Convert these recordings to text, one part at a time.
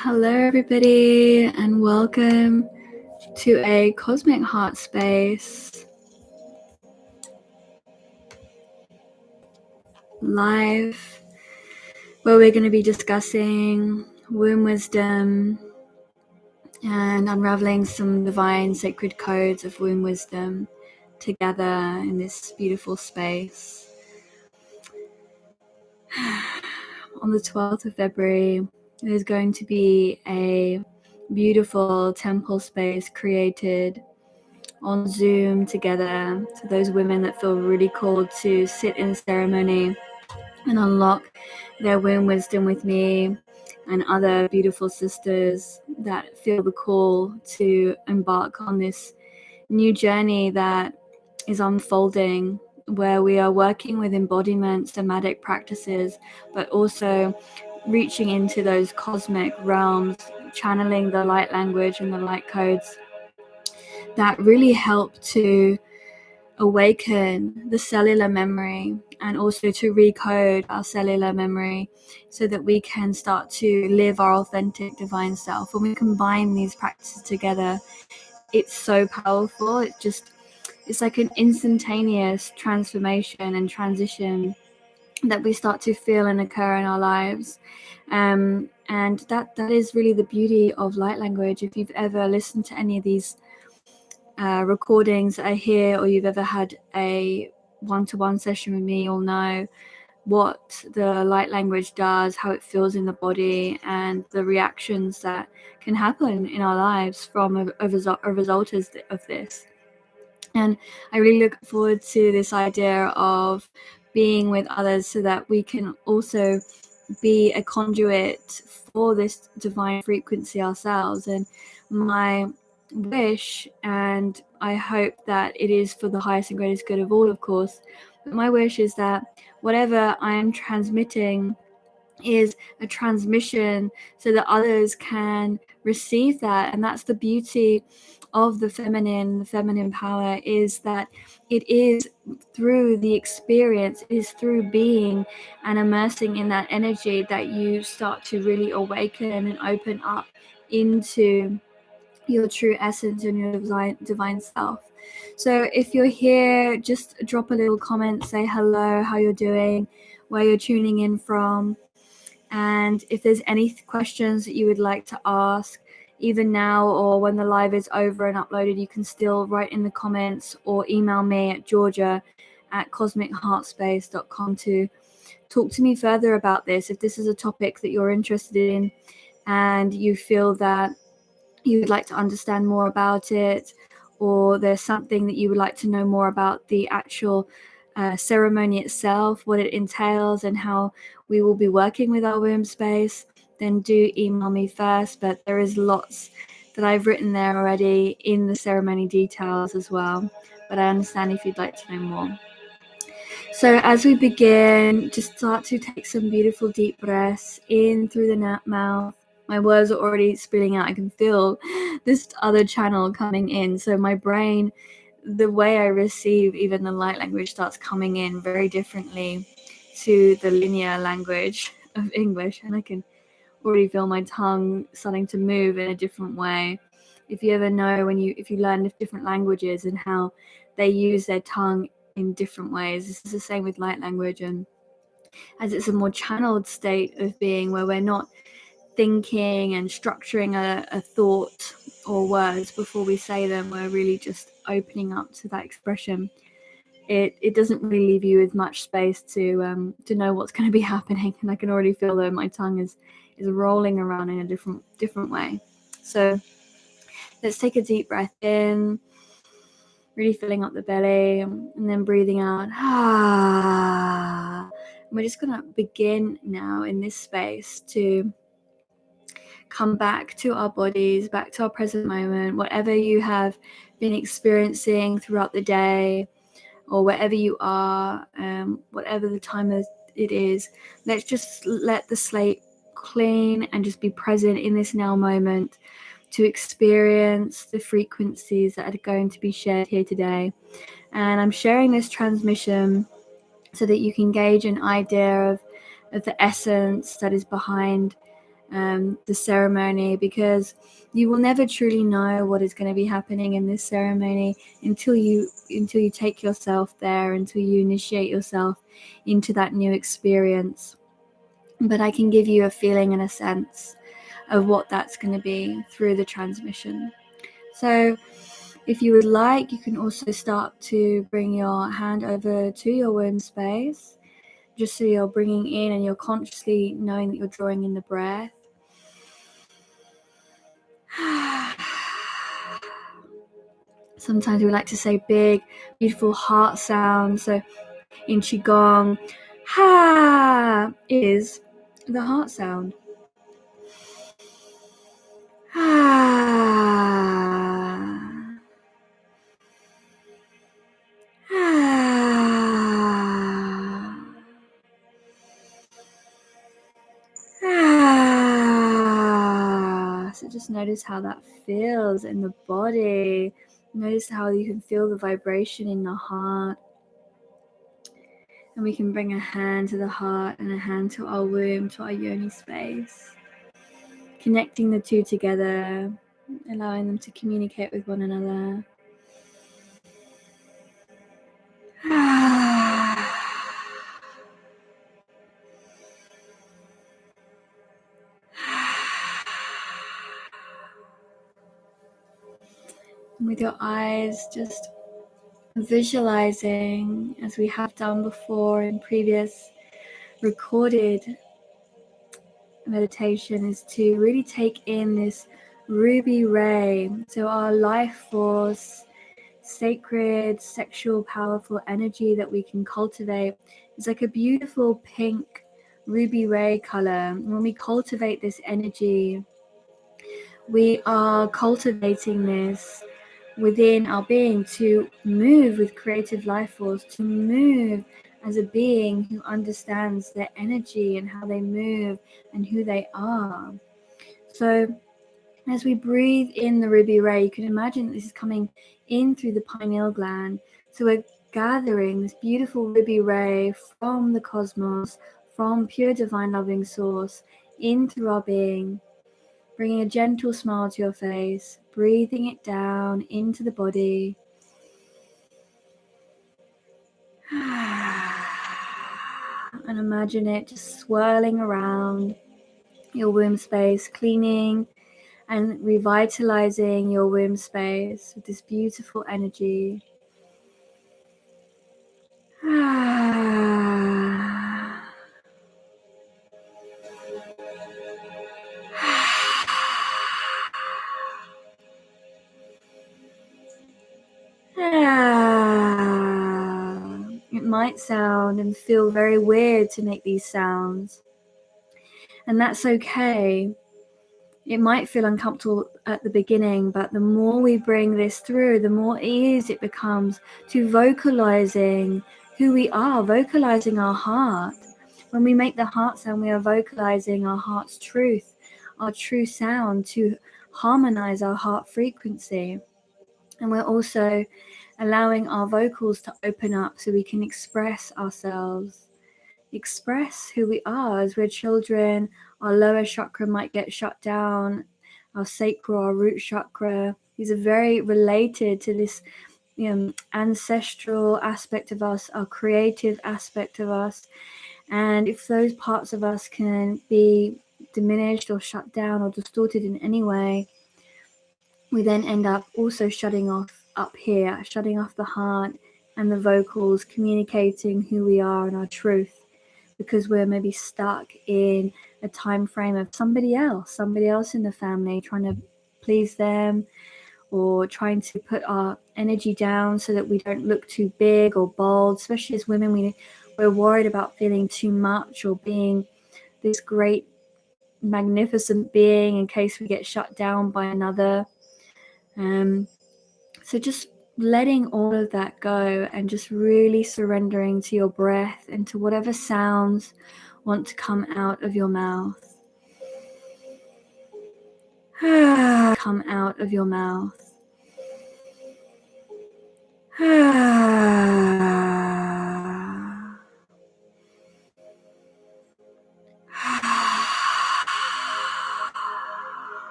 Hello, everybody, and welcome to a Cosmic Heart Space live, where we're going to be discussing womb wisdom and unraveling some divine sacred codes of womb wisdom together in this beautiful space. On the 12th of February, there's going to be a beautiful temple space created on Zoom together. So those women that feel really called to sit in ceremony and unlock their womb wisdom with me, and other beautiful sisters that feel the call to embark on this new journey that is unfolding, where we are working with embodiment, somatic practices, but also reaching into those cosmic realms, channeling the light language and the light codes that really help to awaken the cellular memory and also to recode our cellular memory so that we can start to live our authentic divine self. When we combine these practices together, it's so powerful. It's like an instantaneous transformation and transition that we start to feel and occur in our lives. And that is really the beauty of light language. If you've ever listened to any of these recordings that are here, or you've ever had a one-to-one session with me, you'll know what the light language does, how it feels in the body, and the reactions that can happen in our lives from a result of this. And I really look forward to this idea of being with others so that we can also be a conduit for this divine frequency ourselves. And my wish, and I hope that it is for the highest and greatest good of all, of course, but my wish is that whatever I am transmitting is a transmission so that others can receive that. And that's the beauty of the feminine power, is that it is through the experience, it is through being and immersing in that energy that you start to really awaken and open up into your true essence and your divine self. So if you're here, just drop a little comment, say hello, how you're doing, where you're tuning in from. And if there's any questions that you would like to ask, even now or when the live is over and uploaded, you can still write in the comments or email me at georgia@cosmicheartspace.com to talk to me further about this. If this is a topic that you're interested in and you feel that you would like to understand more about it, or there's something that you would like to know more about the actual ceremony itself, what it entails, and how we will be working with our womb space, then do email me first. But there is lots that I've written there already in the ceremony details as well. But I understand if you'd like to know more. So as we begin, just start to take some beautiful deep breaths in through the mouth. My words are already spilling out. I can feel this other channel coming in. So my brain, the way I receive even the light language, starts coming in very differently to the linear language of English. And I can already feel my tongue starting to move in a different way. If you ever know if you learn different languages and how they use their tongue in different ways, this is the same with light language. And as it's a more channeled state of being, where we're not thinking and structuring a thought or words before we say them, we're really just opening up to that expression. It doesn't really leave you with much space to know what's going to be happening. And I can already feel that my tongue is rolling around in a different way. So let's take a deep breath in, really filling up the belly, and then breathing out. We're just going to begin now in this space to come back to our bodies, back to our present moment, whatever you have been experiencing throughout the day, or wherever you are, whatever the time it is. Let's just let the slate clean and just be present in this now moment to experience the frequencies that are going to be shared here today. And I'm sharing this transmission so that you can gauge an idea of the essence that is behind the ceremony, because you will never truly know what is going to be happening in this ceremony until you take yourself there, until you initiate yourself into that new experience. But I can give you a feeling and a sense of what that's going to be through the transmission. So if you would like, you can also start to bring your hand over to your womb space, just so you're bringing in and you're consciously knowing that you're drawing in the breath. Sometimes we like to say big, beautiful heart sounds. So in Qigong, ha is the heart sound. So just notice how that feels in the body. Notice how you can feel the vibration in the heart. And we can bring a hand to the heart and a hand to our womb, to our yoni space. Connecting the two together, allowing them to communicate with one another. With your eyes just visualizing, as we have done before in previous recorded meditation, is to really take in this ruby ray. So our life force, sacred, sexual, powerful energy that we can cultivate is like a beautiful pink ruby ray color. When we cultivate this energy, we are cultivating this within our being to move with creative life force, to move as a being who understands their energy and how they move and who they are. So as we breathe in the ruby ray, you can imagine that this is coming in through the pineal gland. So we're gathering this beautiful ruby ray from the cosmos, from pure divine loving source, in through our being, bringing a gentle smile to your face, breathing it down into the body. And imagine it just swirling around your womb space, cleaning and revitalizing your womb space with this beautiful energy. It might sound and feel very weird to make these sounds, and that's okay. It might feel uncomfortable at the beginning, but the more we bring this through, the more ease it becomes to vocalizing who we are, vocalizing our heart. When we make the heart sound, we are vocalizing our heart's truth, our true sound, to harmonize our heart frequency. And we're also allowing our vocals to open up so we can express ourselves, express who we are. As we're children, our lower chakra might get shut down, our sacral, our root chakra. These are very related to this ancestral aspect of us, our creative aspect of us. And if those parts of us can be diminished or shut down or distorted in any way, we then end up also shutting off up here, shutting off the heart and the vocals, communicating who we are and our truth, because we're maybe stuck in a time frame of somebody else in the family, trying to please them, or trying to put our energy down so that we don't look too big or bold. Especially as women, we're worried about feeling too much or being this great, magnificent being in case we get shut down by another. So just letting all of that go and just really surrendering to your breath and to whatever sounds want to come out of your mouth. Come out of your mouth.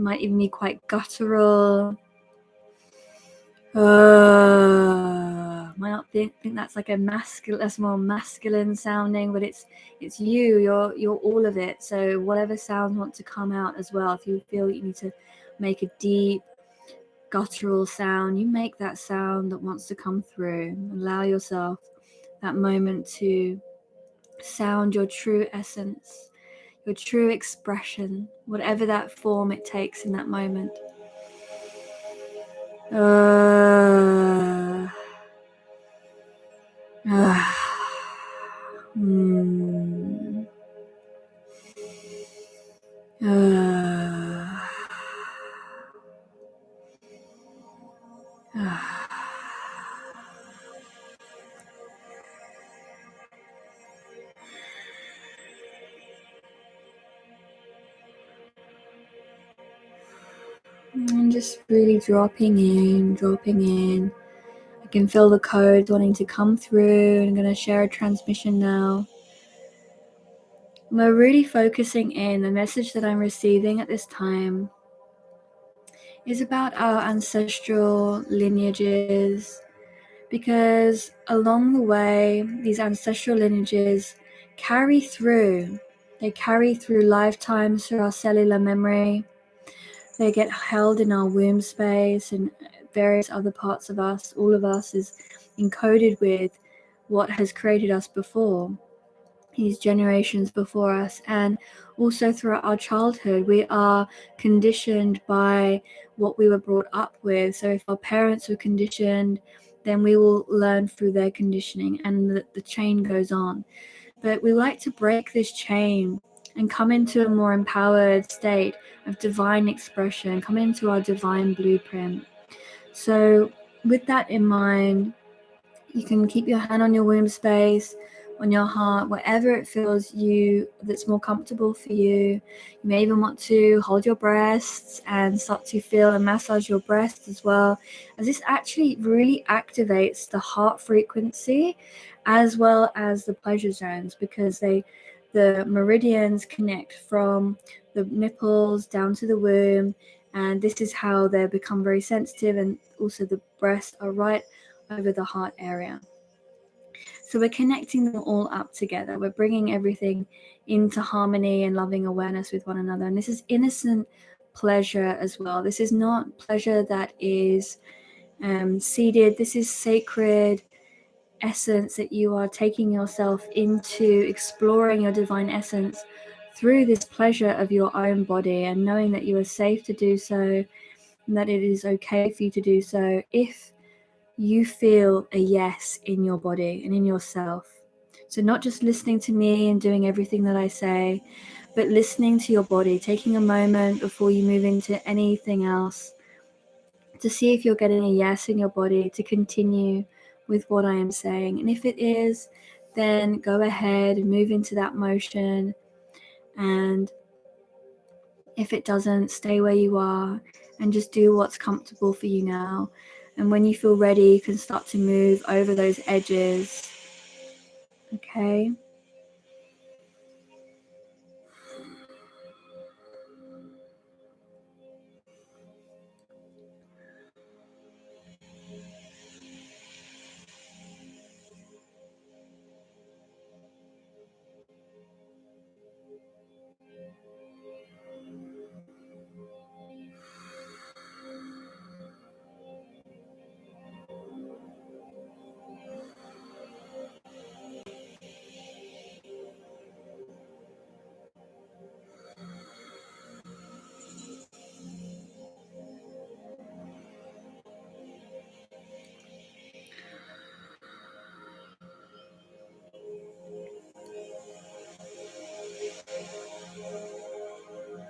might even be quite guttural. Might not think that's like that's more masculine sounding, but it's you. You're all of it. So whatever sounds want to come out as well. If you feel you need to make a deep guttural sound, you make that sound that wants to come through. Allow yourself that moment to sound your true essence, your true expression, whatever that form it takes in that moment. And just really dropping in. I can feel the codes wanting to come through. I'm going to share a transmission now. We're really focusing in. The message that I'm receiving at this time is about our ancestral lineages, because along the way, these ancestral lineages carry through. They carry through lifetimes, through our cellular memory. They get held in our womb space and various other parts of us. All of us is encoded with what has created us before, these generations before us. And also throughout our childhood, we are conditioned by what we were brought up with. So if our parents were conditioned, then we will learn through their conditioning, and the chain goes on. But we like to break this chain and come into a more empowered state of divine expression, come into our divine blueprint. So with that in mind, you can keep your hand on your womb space, on your heart, wherever it feels that's more comfortable for you. You may even want to hold your breasts and start to feel and massage your breasts as well, as this actually really activates the heart frequency as well as the pleasure zones, because the meridians connect from the nipples down to the womb, and this is how they become very sensitive, and also the breasts are right over the heart area. So we're connecting them all up together. We're bringing everything into harmony and loving awareness with one another. And this is innocent pleasure as well. This is not pleasure that is seeded. This is sacred essence that you are taking yourself into, exploring your divine essence through this pleasure of your own body, and knowing that you are safe to do so, and that it is okay for you to do so if you feel a yes in your body and in yourself. So not just listening to me and doing everything that I say, but listening to your body, taking a moment before you move into anything else to see if you're getting a yes in your body to continue with what I am saying. And if it is, then go ahead and move into that motion. And if it doesn't, stay where you are and just do what's comfortable for you now. And when you feel ready, you can start to move over those edges. Okay.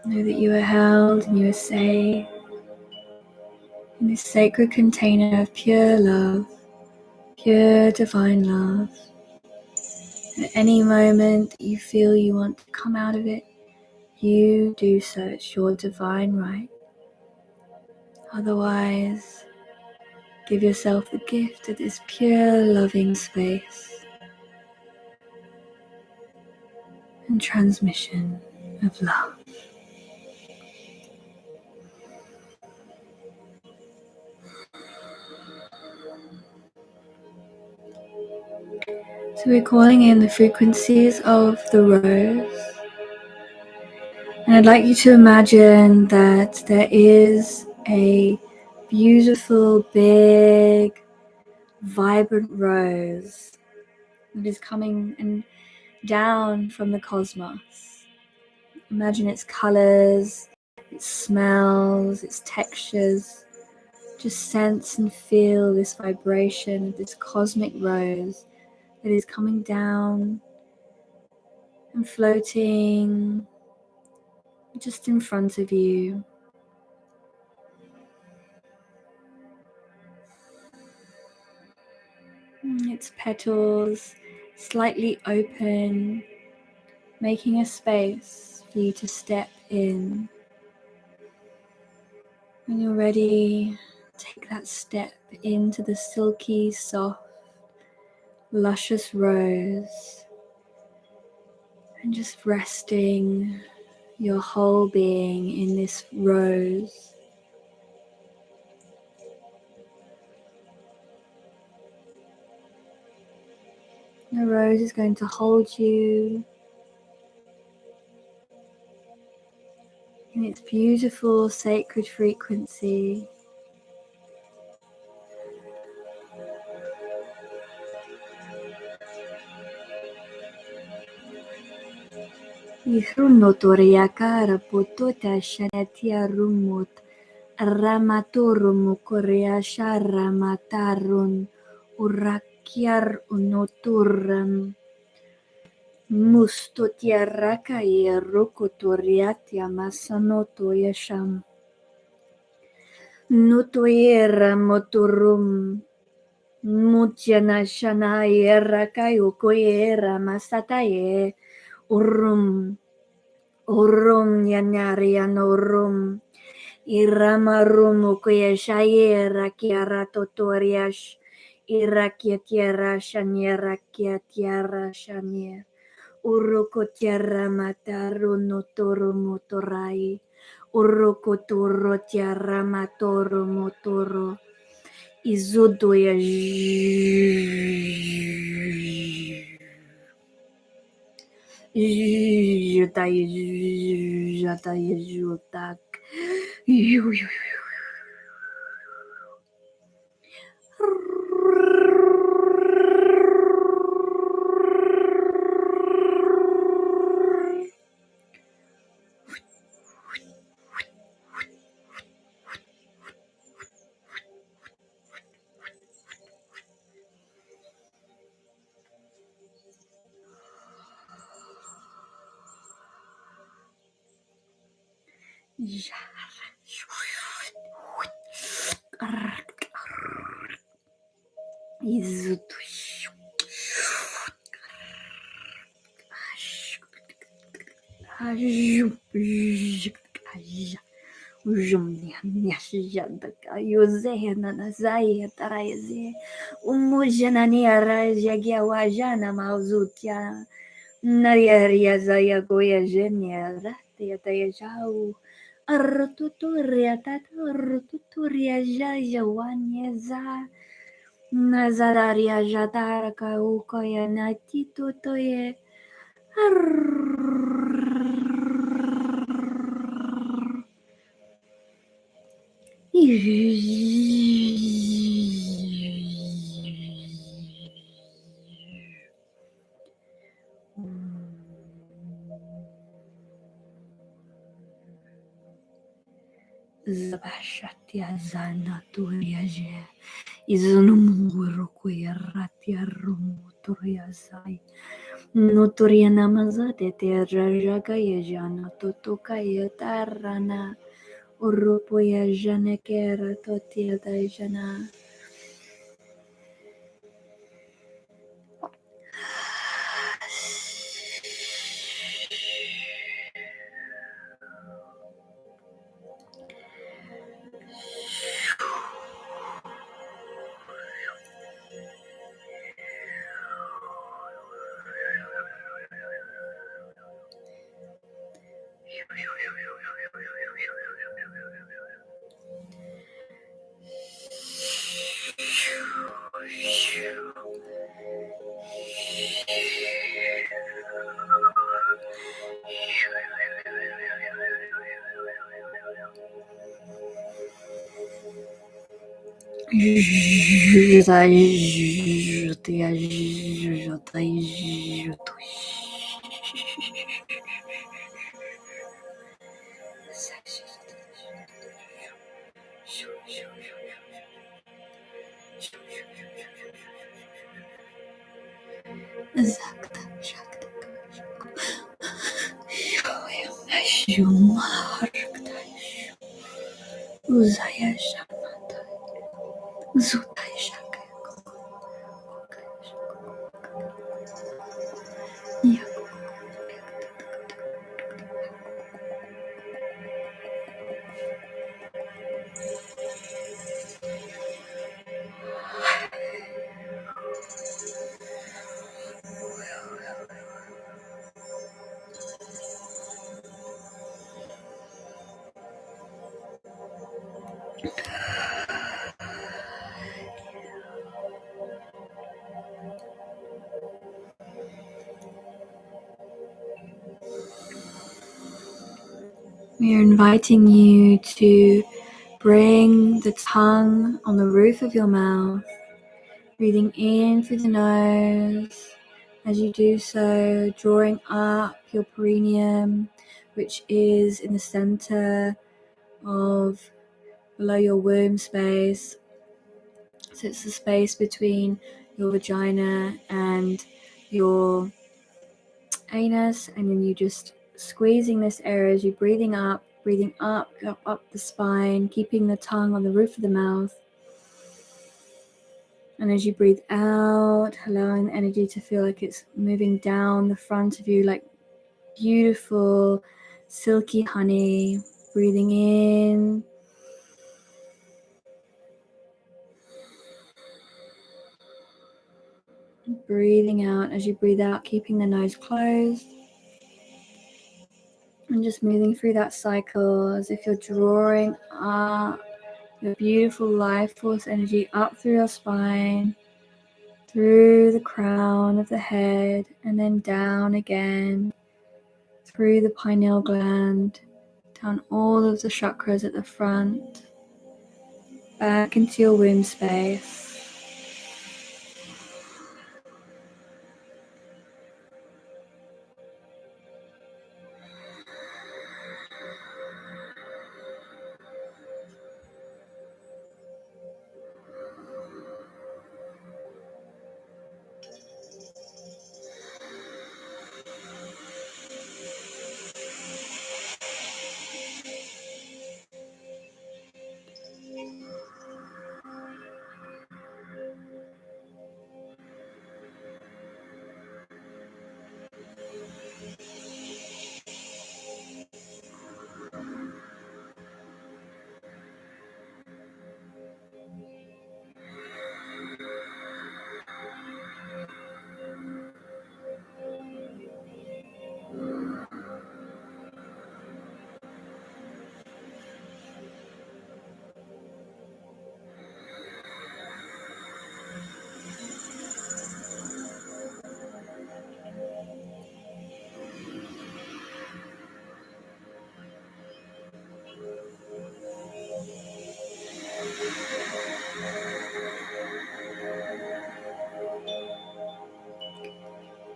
Know that you are held and you are safe in this sacred container of pure love, pure divine love. At any moment that you feel you want to come out of it, you do so. It's your divine right. Otherwise, give yourself the gift of this pure loving space and transmission of love. So we're calling in the frequencies of the rose. And I'd like you to imagine that there is a beautiful, big, vibrant rose that is coming and down from the cosmos. Imagine its colors, its smells, its textures. Just sense and feel this vibration of this cosmic rose that is coming down and floating just in front of you. Its petals slightly open, making a space for you to step in. When you're ready, take that step into the silky, soft, luscious rose and just resting your whole being in this rose. The rose is going to hold you in its beautiful sacred frequency. Ihrunotoriaka potota shanatia rumot ramatorum korea sharamatarun urakiar unoturam mustotiaraka rokotoriatia masanoto yasham nutoyera motorum mutiana shanaye rakayo koyera masataye urum yanarianorum iramarumu koyashaye rakiara totoriash irakiatiara shaniera kiatiara shanier urokotiara mataru notoro motorai urokotoro tiara matoro motoro izudoya jutak Naria zaya goya jenia ratia taya jau artuturia tata artuturia jaja wanyeza nazararia jatara kaukoya natito toye Zabashatia zana turiaje izunumuru kuyaratia rumuturia zai nuturia namazate te rajaga yajana totoka yatarana urupo yajana kera totia dajana. We are inviting you to bring the tongue on the roof of your mouth, breathing in through the nose. As you do so, drawing up your perineum, which is in the center of below your womb space. So it's the space between your vagina and your anus, and then you just squeezing this area as you're breathing up the spine, keeping the tongue on the roof of the mouth. And as you breathe out, allowing the energy to feel like it's moving down the front of you like beautiful silky honey. Breathing in, breathing out as you breathe out, keeping the nose closed. And just moving through that cycle as if you're drawing up your beautiful life force energy up through your spine, through the crown of the head, and then down again, through the pineal gland, down all of the chakras at the front, back into your womb space.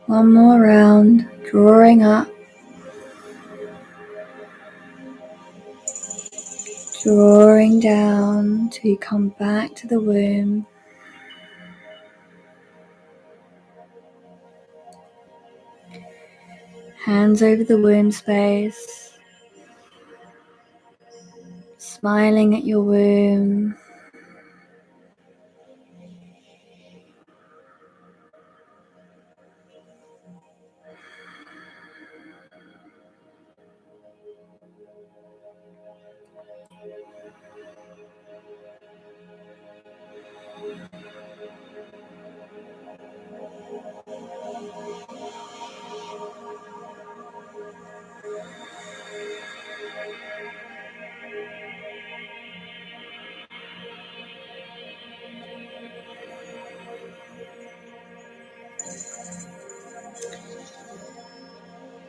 One more round, drawing up, drawing down till you come back to the womb. Hands over the womb space, smiling at your womb.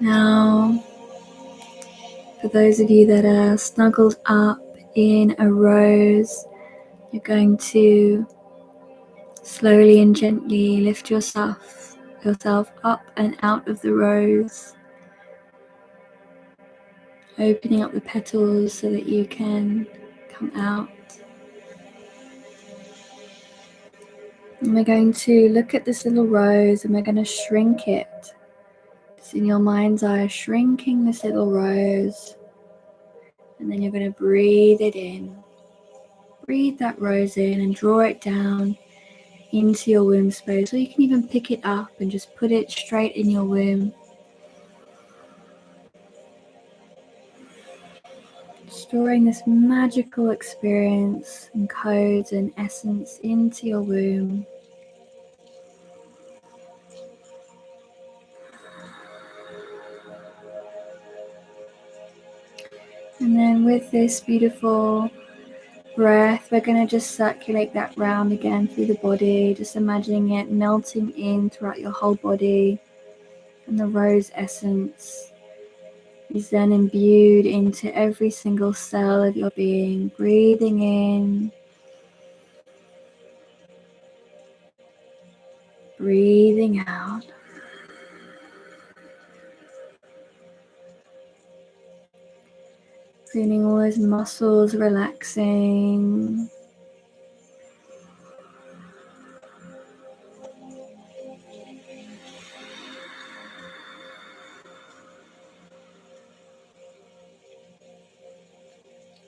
Now, for those of you that are snuggled up in a rose, You're going to slowly and gently lift yourself up and out of the rose, opening up the petals so that you can come out. And we're going to look at this little rose and we're going to shrink it. Just in your mind's eye, shrinking this little rose. And then you're going to breathe it in. Breathe that rose in and draw it down into your womb space. Or you can even pick it up and just put it straight in your womb. Storing this magical experience and codes and essence into your womb. And then with this beautiful breath, we're going to just circulate that round again through the body, just imagining it melting in throughout your whole body. And the rose essence is then imbued into every single cell of your being, breathing in, breathing out. Feeling all those muscles relaxing.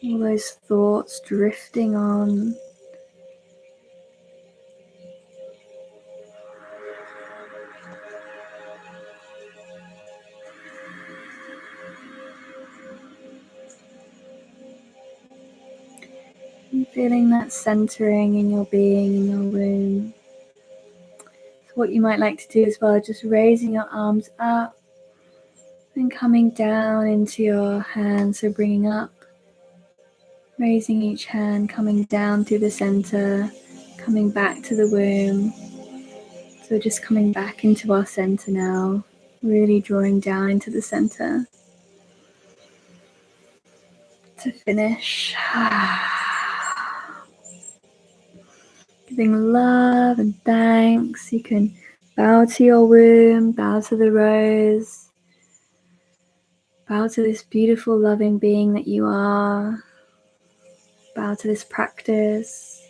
All those thoughts drifting on. And feeling that centering in your being, in your womb. So what you might like to do as well, just raising your arms up and coming down into your hands. So bringing up, raising each hand, coming down through the center, coming back to the womb. So just coming back into our center now, really drawing down into the center. To finish. Giving love and thanks. You can bow to your womb, bow to the rose, bow to this beautiful loving being that you are, bow to this practice.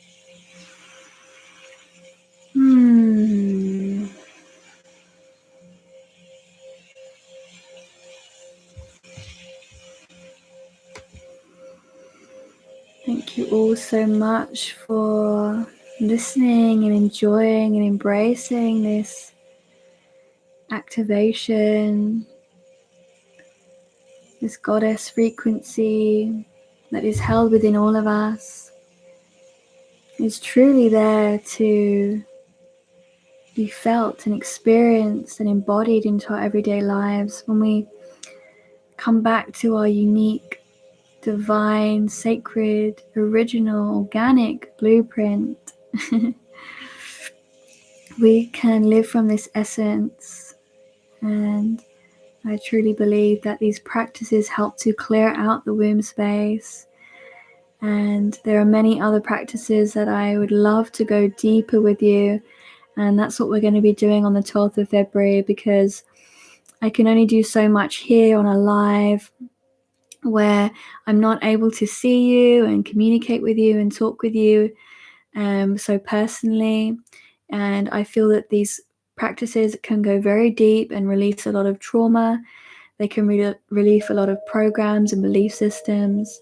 Thank you all so much for listening and enjoying and embracing this activation, this goddess frequency that is held within all of us, is truly there to be felt and experienced and embodied into our everyday lives. When we come back to our unique, divine, sacred, original, organic blueprint, we can live from this essence. And I truly believe that these practices help to clear out the womb space. And there are many other practices that I would love to go deeper with you. And that's what we're going to be doing on the 12th of February, because I can only do so much here on a live where I'm not able to see you and communicate with you and talk with you so personally. And I feel that these practices can go very deep and release a lot of trauma. They can relieve a lot of programs and belief systems.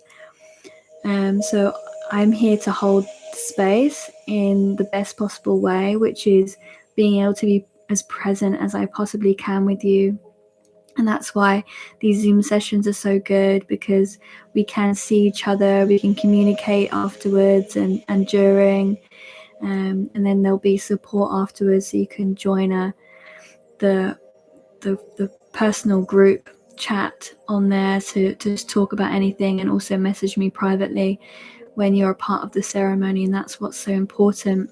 So I'm here to hold space in the best possible way, which is being able to be as present as I possibly can with you. And that's why these Zoom sessions are so good, because we can see each other, we can communicate afterwards and during, and then there'll be support afterwards, so you can join the personal group chat on there to just talk about anything, and also message me privately when you're a part of the ceremony. And that's what's so important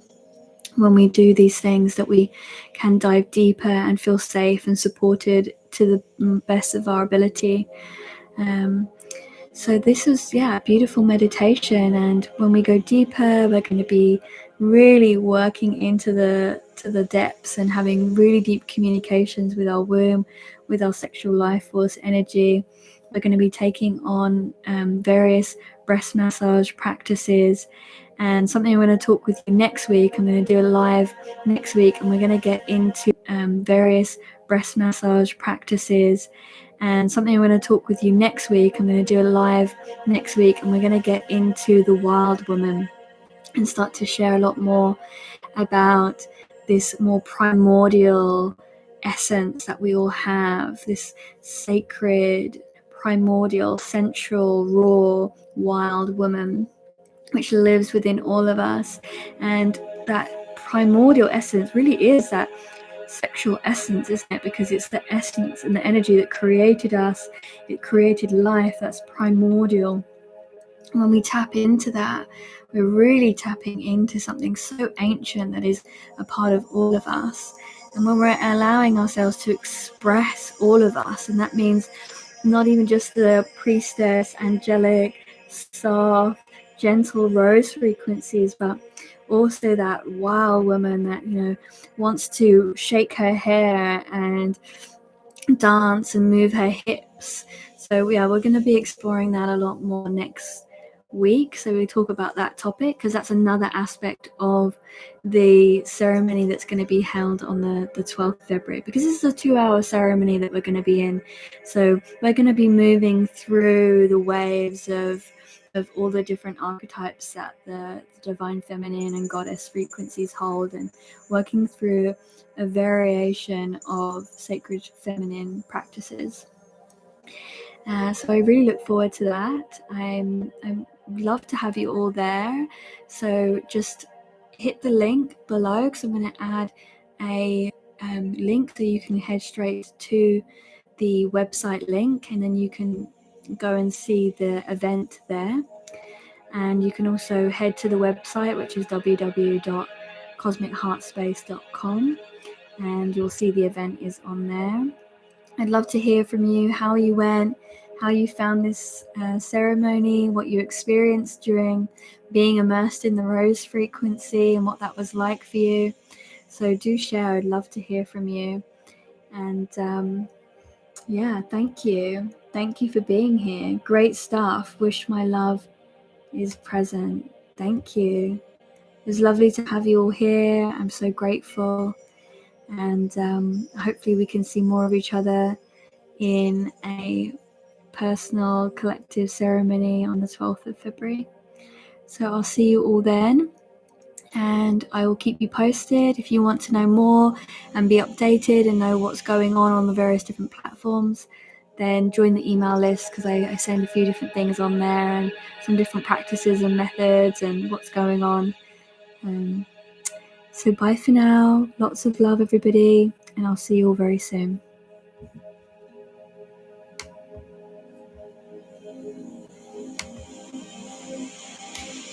when we do these things, that we can dive deeper and feel safe and supported to the best of our ability. So this was, a beautiful meditation, and when we go deeper, we're going to be really working into the depths and having really deep communications with our womb, with our sexual life force energy. We're going to be taking on various breast massage practices, and something I'm going to talk with you next week. I'm going to do a live next week, and we're going to get into various breast massage practices. And something I'm going to talk with you next week. I'm going to do a live next week, and we're going to get into the wild woman and start to share a lot more about this more primordial essence that we all have, this sacred, primordial, central, raw, wild woman, which lives within all of us. And that primordial essence really is that sexual essence, isn't it? Because it's the essence and the energy that created us, it created life. That's primordial. And when we tap into that, we're really tapping into something so ancient that is a part of all of us. And when we're allowing ourselves to express all of us, and that means not even just the priestess, angelic, soft, gentle rose frequencies, but also that wild woman that, wants to shake her hair and dance and move her hips. So yeah, we're going to be exploring that a lot more next week. So we talk about that topic because that's another aspect of the ceremony that's going to be held on the 12th of February, because this is a 2-hour ceremony that we're going to be in. So we're going to be moving through the waves of all the different archetypes that the divine feminine and goddess frequencies hold, and working through a variation of sacred feminine practices. So I really look forward to that. I'd love to have you all there. So just hit the link below, because I'm going to add a link so you can head straight to the website link, and then you can go and see the event there. And you can also head to the website, which is www.cosmicheartspace.com, and you'll see the event is on there. I'd love to hear from you, how you went, how you found this ceremony, what you experienced during being immersed in the rose frequency, and what that was like for you. So do share. I'd love to hear from you. And thank you. Thank you for being here. Great stuff. Wish my love is present. Thank you. It was lovely to have you all here. I'm so grateful. And hopefully we can see more of each other in a personal collective ceremony on the 12th of February. So I'll see you all then, and I will keep you posted. If you want to know more and be updated and know what's going on the various different platforms, then join the email list, because I send a few different things on there and some different practices and methods and what's going on. So bye for now. Lots of love, everybody, and I'll see you all very soon.